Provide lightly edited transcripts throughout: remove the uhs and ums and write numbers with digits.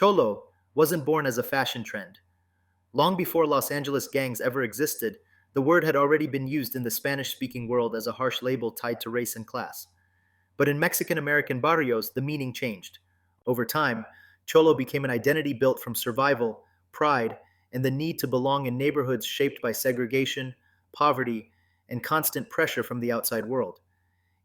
Cholo wasn't born as a fashion trend. Long before Los Angeles gangs ever existed, the word had already been used in the Spanish speaking world as a harsh label tied to race and class. But in Mexican American barrios, the meaning changed. Over time, Cholo became an identity built from survival, pride, and the need to belong in neighborhoods shaped by segregation, poverty, and constant pressure from the outside world.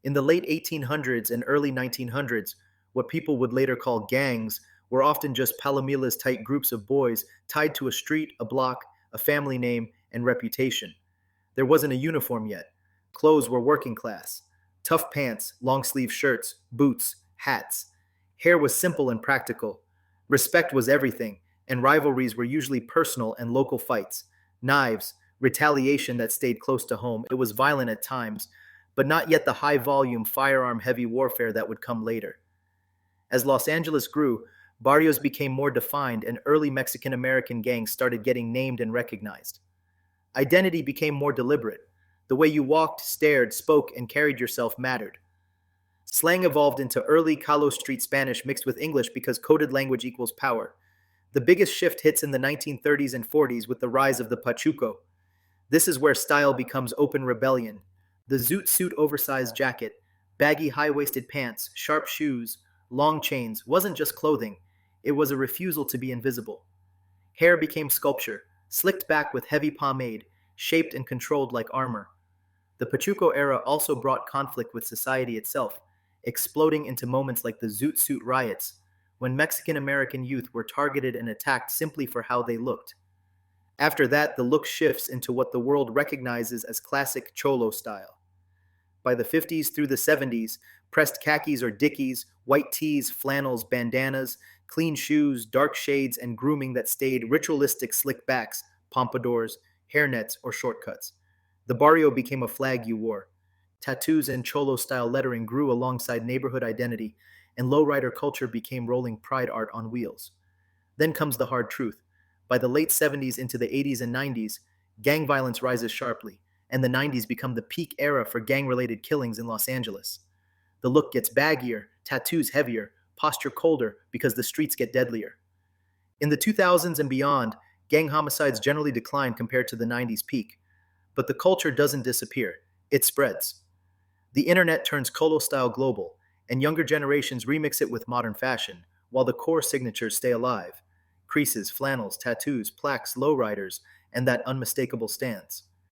In the late 1800s and early 1900s, what people would later call gangs were often just palomilas type groups of boys tied to a street, a block, a family name, and reputation. There wasn't a uniform yet. Clothes were working class. Tough pants, long sleeve shirts, boots, hats. Hair was simple and practical. Respect was everything, and rivalries were usually personal and local fights. Knives, retaliation that stayed close to home. It was violent at times, but not yet the high volume, firearm heavy warfare that would come later. As Los Angeles grew, barrios became more defined and early Mexican American gangs started getting named and recognized. Identity became more deliberate. The way you walked, stared, spoke, and carried yourself mattered. Slang evolved into early Calo Street Spanish mixed with English because coded language equals power. The biggest shift hits in the 1930s and 40s with the rise of the pachuko. This is where style becomes open rebellion. The Zoot suit oversized jacket, baggy high waisted pants, sharp shoes, long chains wasn't just clothing, it was a refusal to be invisible. Hair became sculpture, slicked back with heavy pomade, shaped and controlled like armor. The Pachuco era also brought conflict with society itself, exploding into moments like the Zoot Suit riots, when Mexican American youth were targeted and attacked simply for how they looked. After that, the look shifts into what the world recognizes as classic Cholo style. By the 50s through the 70s, pressed khakis or dickies, white tees, flannels, bandanas, clean shoes, dark shades, and grooming that stayed ritualistic slick backs, pompadours, hairnets, or shortcuts. The barrio became a flag you wore. Tattoos and Cholo style lettering grew alongside neighborhood identity, and lowrider culture became rolling pride art on wheels. Then comes the hard truth. By the late 70s into the 80s and 90s, gang violence rises sharply, and the 90s become the peak era for gang related killings in Los Angeles. The look gets baggier, tattoos heavier, posture colder because the streets get deadlier. In the 2000s and beyond, gang homicides generally decline compared to the 90s peak. But the culture doesn't disappear, it spreads. The internet turns Colo style global, and younger generations remix it with modern fashion, while the core signatures stay alive: creases, flannels, tattoos, plaques, lowriders, and that unmistakable stance.